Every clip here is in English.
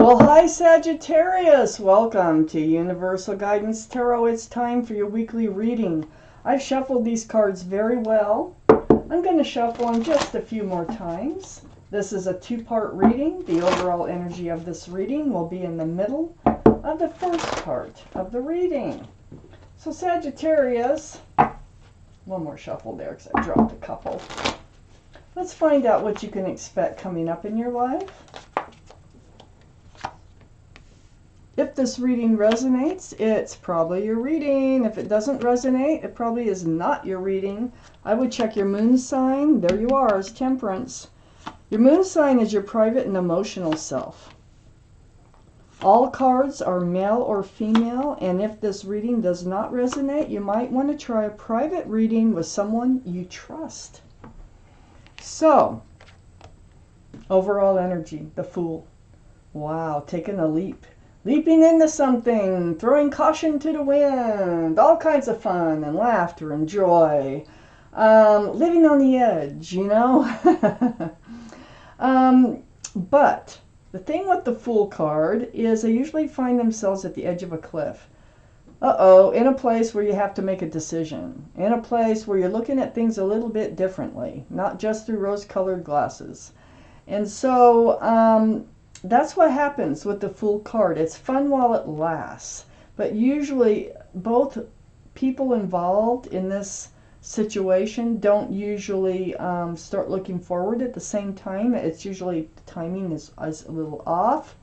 Well, hi Sagittarius! Welcome to Universal Guidance Tarot. It's time for your weekly reading. I've shuffled these cards very well. I'm going to shuffle them just a few more times. This is a two-part reading. The overall energy of this reading will be in the middle of the first part of the reading. So Sagittarius, one more shuffle there because I dropped a couple. Let's find out what you can expect coming up in your life. If this reading resonates, it's probably your reading. If it doesn't resonate, it probably is not your reading. I would check your moon sign. There you are, it's Temperance. Your moon sign is your private and emotional self. All cards are male or female, and if this reading does not resonate, you might want to try a private reading with someone you trust. So, overall energy, the Fool. Wow, taking a leap. Leaping into something, throwing caution to the wind, all kinds of fun and laughter and joy. Living on the edge, you know. But the thing with the Fool card is they usually find themselves at the edge of a cliff. In a place where you have to make a decision. In a place where you're looking at things a little bit differently, not just through rose-colored glasses. And so, that's what happens with the Fool card. It's fun while it lasts. But usually both people involved in this situation don't usually start looking forward at the same time. It's usually the timing is a little off.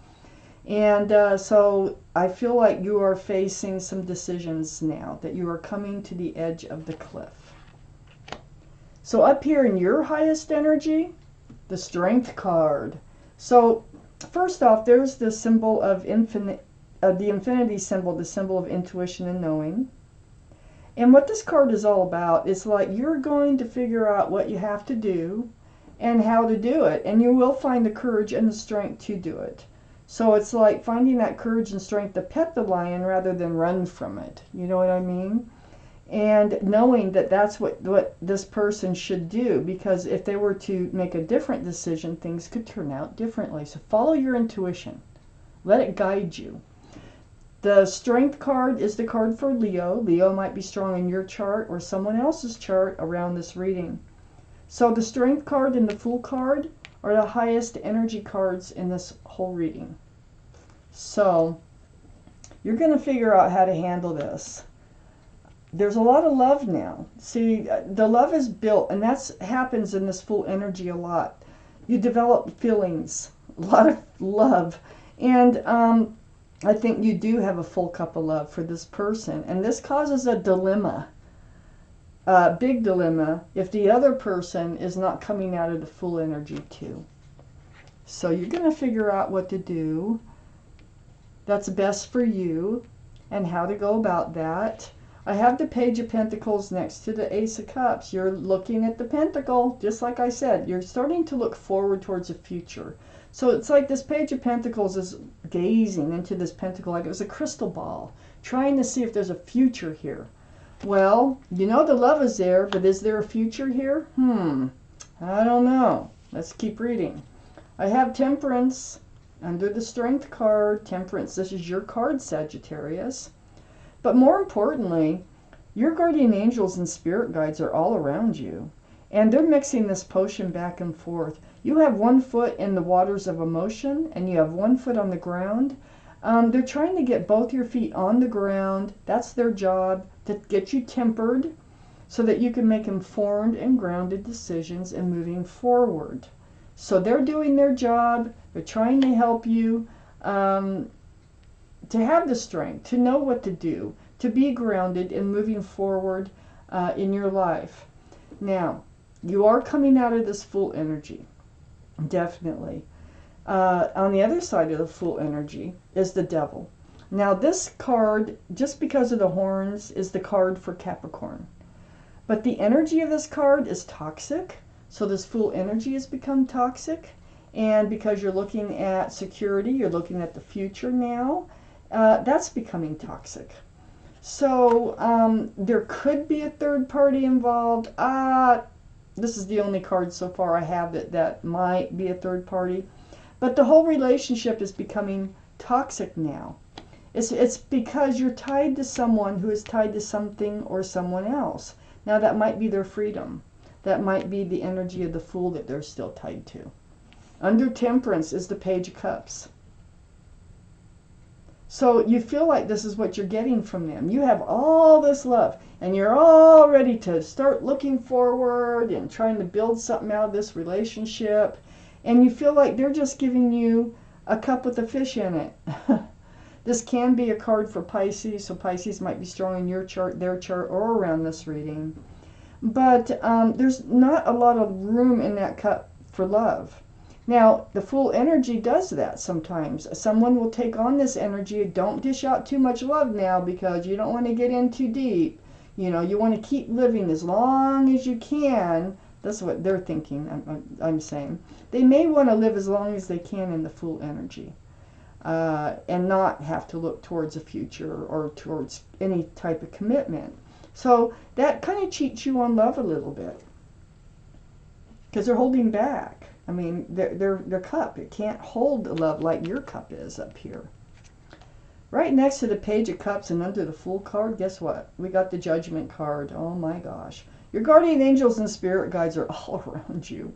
And so I feel like you are facing some decisions now, that you are coming to the edge of the cliff. So up here in your highest energy, the Strength card. So first off, there's the symbol of the infinity symbol, the symbol of intuition and knowing. And what this card is all about is like you're going to figure out what you have to do and how to do it. And you will find the courage and the strength to do it. So it's like finding that courage and strength to pet the lion rather than run from it. You know what I mean? And knowing that that's what this person should do, because if they were to make a different decision, things could turn out differently. So follow your intuition. Let it guide you. The Strength card is the card for Leo. Leo might be strong in your chart or someone else's chart around this reading. So the Strength card and the Fool card are the highest energy cards in this whole reading. So you're going to figure out how to handle this. There's a lot of love now. See, the love is built, and that happens in this Fool energy a lot. You develop feelings, a lot of love, and I think you do have a full cup of love for this person, and this causes a dilemma, a big dilemma, if the other person is not coming out of the Fool energy too. So you're going to figure out what to do that's best for you and how to go about that. I have the Page of Pentacles next to the Ace of Cups. You're looking at the Pentacle, just like I said. You're starting to look forward towards the future. So it's like this Page of Pentacles is gazing into this Pentacle like it was a crystal ball, trying to see if there's a future here. Well, you know the love is there, but is there a future here? I don't know. Let's keep reading. I have Temperance under the Strength card. Temperance, this is your card, Sagittarius. But more importantly, your guardian angels and spirit guides are all around you. And they're mixing this potion back and forth. You have one foot in the waters of emotion, and you have one foot on the ground. They're trying to get both your feet on the ground. That's their job, to get you tempered so that you can make informed and grounded decisions and moving forward. So they're doing their job. They're trying to help you to have the strength, to know what to do, to be grounded and moving forward in your life. Now, you are coming out of this Fool energy, definitely. On the other side of the Fool energy is the Devil. Now, this card, just because of the horns, is the card for Capricorn. But the energy of this card is toxic. So this Fool energy has become toxic. And because you're looking at security, you're looking at the future now, that's becoming toxic. So there could be a third party involved. This is the only card so far I have that might be a third party. But the whole relationship is becoming toxic now. It's because you're tied to someone who is tied to something or someone else. Now that might be their freedom. That might be the energy of the Fool that they're still tied to. Under Temperance is the Page of Cups. So you feel like this is what you're getting from them. You have all this love, and you're all ready to start looking forward and trying to build something out of this relationship. And you feel like they're just giving you a cup with a fish in it. This can be a card for Pisces, so Pisces might be strong in your chart, their chart, or around this reading. But there's not a lot of room in that cup for love. Now, the Fool energy does that sometimes. Someone will take on this energy. Don't dish out too much love now because you don't want to get in too deep. You know, you want to keep living as long as you can. That's what they're thinking, I'm saying. They may want to live as long as they can in the Fool energy. And not have to look towards a future or towards any type of commitment. So that kind of cheats you on love a little bit. Because they're holding back. I mean, their cup, it can't hold the love like your cup is up here. Right next to the Page of Cups and under the Fool card, guess what? We got the Judgment card. Oh my gosh. Your guardian angels and spirit guides are all around you.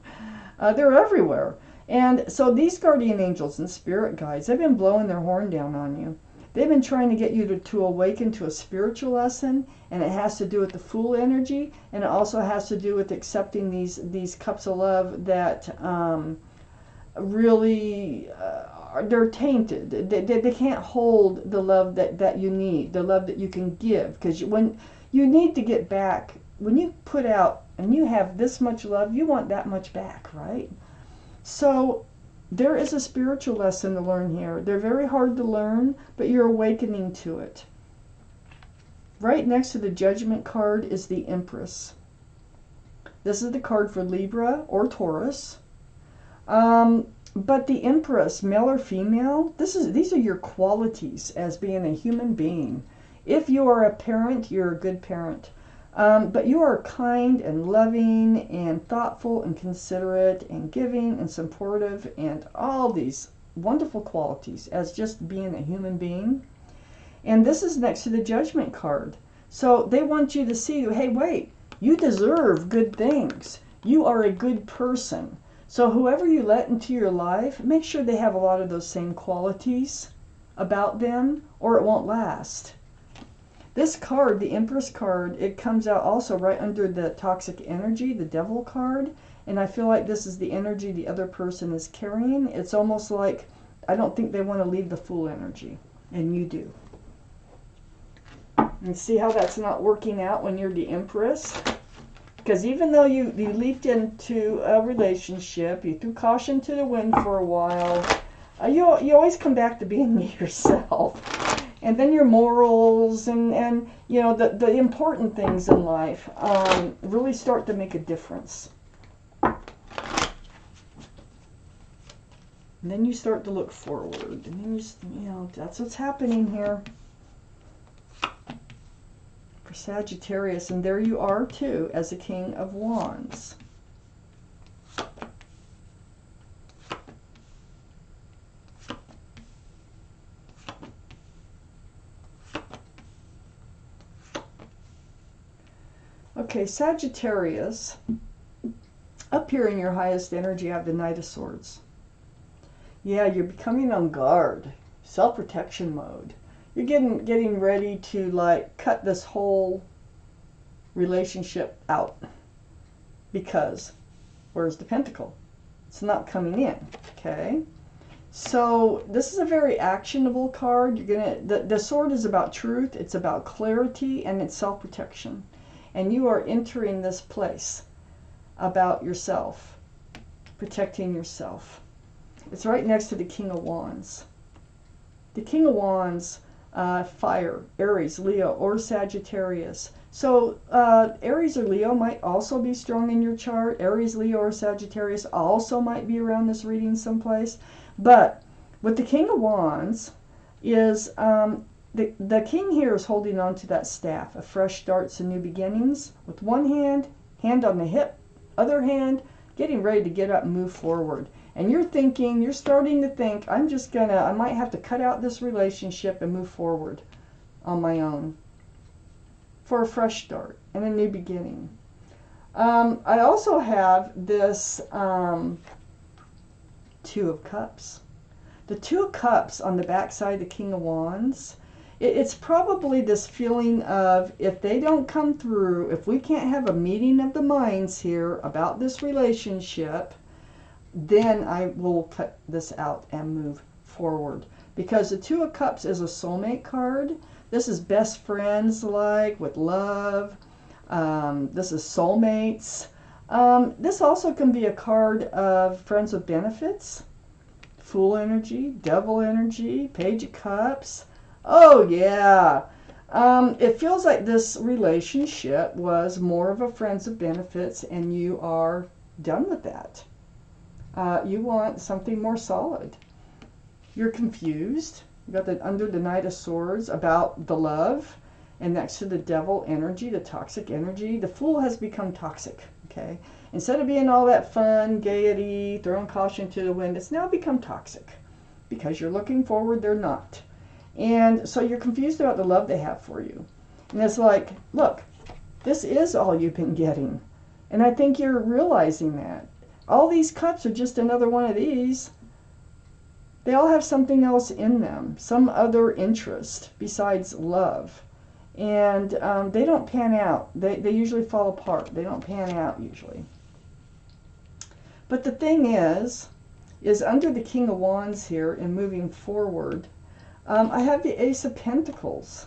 They're everywhere. And so these guardian angels and spirit guides, they've been blowing their horn down on you. They've been trying to get you to awaken to a spiritual lesson, and it has to do with the Fool energy, and it also has to do with accepting these cups of love that really they're tainted. They can't hold the love that you need, the love that you can give, because when you need to get back, when you put out and you have this much love, you want that much back, right? So there is a spiritual lesson to learn here. They're very hard to learn, but you're awakening to it. Right next to the Judgment card is the Empress. This is the card for Libra or Taurus. But the Empress, male or female, these are your qualities as being a human being. If you are a parent, you're a good parent. But you are kind and loving and thoughtful and considerate and giving and supportive and all these wonderful qualities as just being a human being. And this is next to the Judgment card. So they want you to see, hey, wait, you deserve good things. You are a good person. So whoever you let into your life, make sure they have a lot of those same qualities about them, or it won't last. This card, the Empress card, it comes out also right under the toxic energy, the Devil card. And I feel like this is the energy the other person is carrying. It's almost like, I don't think they want to leave the Fool energy. And you do. And see how that's not working out when you're the Empress? Because even though you leaped into a relationship, you threw caution to the wind for a while, you always come back to being yourself. And then your morals and you know, the important things in life really start to make a difference. And then you start to look forward. And then you know, that's what's happening here. For Sagittarius, and there you are too, as a King of Wands. Okay, Sagittarius, up here in your highest energy, you have the Knight of Swords. Yeah, you're becoming on guard, self-protection mode. You're getting ready to like cut this whole relationship out, because where's the Pentacle? It's not coming in. Okay, so this is a very actionable card. The sword is about truth, it's about clarity, and it's self-protection. And you are entering this place about yourself, protecting yourself. It's right next to the King of Wands. The King of Wands, fire, Aries, Leo, or Sagittarius. So Aries or Leo might also be strong in your chart. Aries, Leo, or Sagittarius also might be around this reading someplace. But with the King of Wands is the king here is holding on to that staff of fresh starts and new beginnings with one hand on the hip, other hand getting ready to get up and move forward. And you're starting to think, I might have to cut out this relationship and move forward on my own for a fresh start and a new beginning. I also have this Two of Cups. The Two of Cups on the back side of the King of Wands, it's probably this feeling of, if they don't come through, if we can't have a meeting of the minds here about this relationship, then I will cut this out and move forward. Because the Two of Cups is a soulmate card. This is best friends, like, with love. This is soulmates. This also can be a card of friends with benefits. Fool energy, devil energy, Page of Cups. Oh yeah. It feels like this relationship was more of a friends of benefits and you are done with that. You want something more solid. You're confused. You got the under the Knight of Swords about the love, and next to the devil energy, the toxic energy. The Fool has become toxic, okay? Instead of being all that fun, gaiety, throwing caution to the wind, it's now become toxic. Because you're looking forward, they're not. And so you're confused about the love they have for you. And it's like, look, this is all you've been getting. And I think you're realizing that. All these cups are just another one of these. They all have something else in them, some other interest besides love. And they don't pan out. They usually fall apart. They don't pan out usually. But the thing is under the King of Wands here and moving forward, I have the Ace of Pentacles.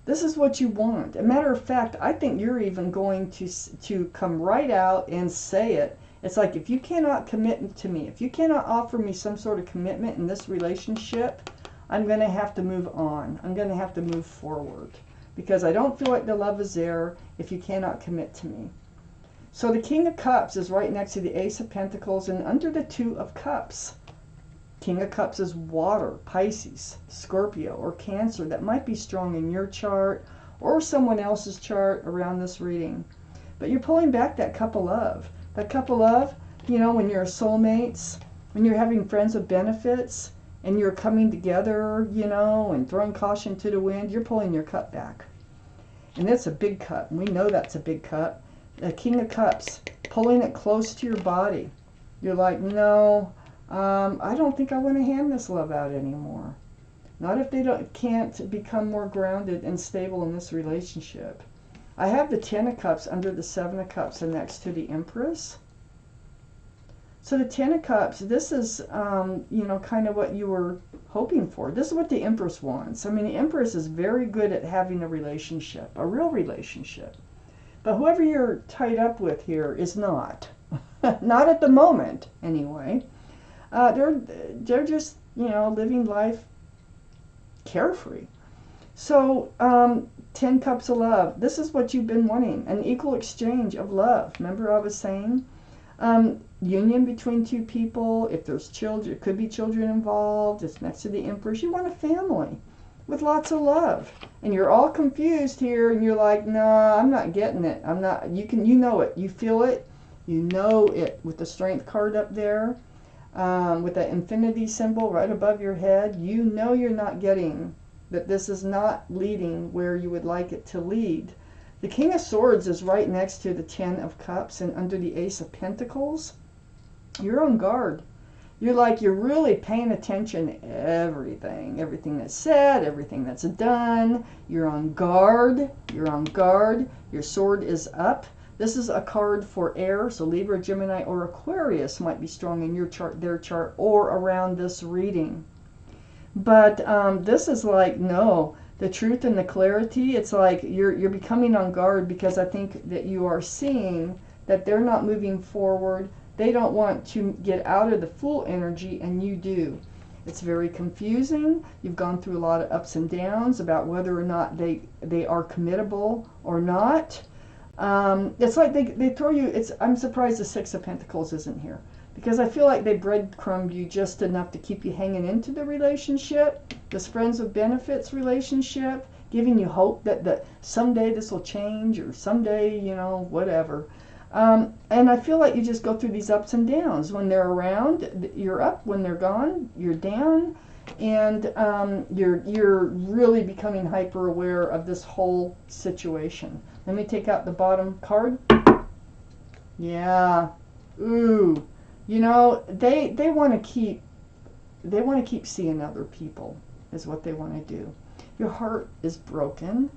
This is what you want. A matter of fact, I think you're even going to come right out and say it. It's like, if you cannot commit to me, if you cannot offer me some sort of commitment in this relationship, I'm going to have to move on. I'm going to have to move forward. Because I don't feel like the love is there if you cannot commit to me. So the King of Cups is right next to the Ace of Pentacles and under the Two of Cups. King of Cups is water, Pisces, Scorpio, or Cancer. That might be strong in your chart or someone else's chart around this reading. But you're pulling back that cup of love. That cup of love, you know, when you're soulmates, when you're having friends with benefits, and you're coming together, you know, and throwing caution to the wind, you're pulling your cup back. And that's a big cup. We know that's a big cup. The King of Cups, pulling it close to your body. You're like, no, I don't think I want to hand this love out anymore. Not if they can't become more grounded and stable in this relationship. I have the Ten of Cups under the Seven of Cups and next to the Empress. So the Ten of Cups, this is, you know, kind of what you were hoping for. This is what the Empress wants. I mean, the Empress is very good at having a relationship, a real relationship. But whoever you're tied up with here is not. Not at the moment, anyway. They're just, you know, living life carefree. So, 10 cups of love. This is what you've been wanting. An equal exchange of love. Remember I was saying? Union between two people. If there's children, it could be children involved. It's next to the Empress. You want a family with lots of love. And you're all confused here and you're like, nah, I'm not getting it. I'm not, you know it. You feel it. You know it with the Strength card up there. With that infinity symbol right above your head. You know you're not getting that this is not leading where you would like it to lead. The King of Swords is right next to the Ten of Cups and under the Ace of Pentacles. You're on guard. You're really paying attention to everything that's said, everything that's done. You're on guard. You're on guard. Your sword is up. This is a card for air, so Libra, Gemini, or Aquarius might be strong in your chart, their chart, or around this reading. But this is like, no, the truth and the clarity, it's like you're becoming on guard because I think that you are seeing that they're not moving forward. They don't want to get out of the Fool energy, and you do. It's very confusing. You've gone through a lot of ups and downs about whether or not they are committable or not. It's like they throw you, I'm surprised the Six of Pentacles isn't here. Because I feel like they breadcrumbed you just enough to keep you hanging into the relationship, this friends with benefits relationship, giving you hope that someday this will change or someday, you know, whatever. And I feel like you just go through these ups and downs. When they're around, you're up. When they're gone, you're down. And you're really becoming hyper aware of this whole situation. Let me take out the bottom card. Yeah. Ooh. You know, they want to keep seeing other people is what they want to do. Your heart is broken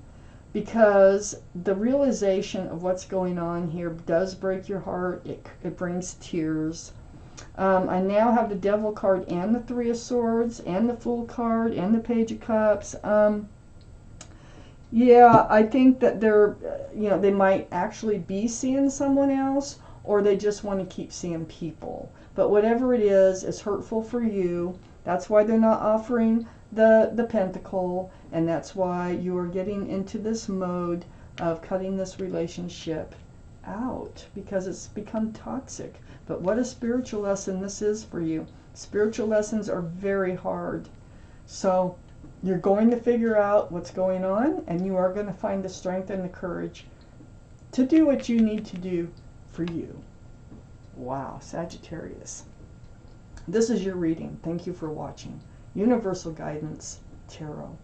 because the realization of what's going on here does break your heart. It brings tears. I now have the Devil card and the Three of Swords and the Fool card and the Page of Cups. Yeah, I think that they might actually be seeing someone else, or they just want to keep seeing people. But whatever it is, it's hurtful for you. That's why they're not offering the Pentacle, and that's why you are getting into this mode of cutting this relationship out, because it's become toxic. But what a spiritual lesson this is for you. Spiritual lessons are very hard. So you're going to figure out what's going on, and you are going to find the strength and the courage to do what you need to do for you. Wow, Sagittarius. This is your reading. Thank you for watching. Universal Guidance Tarot.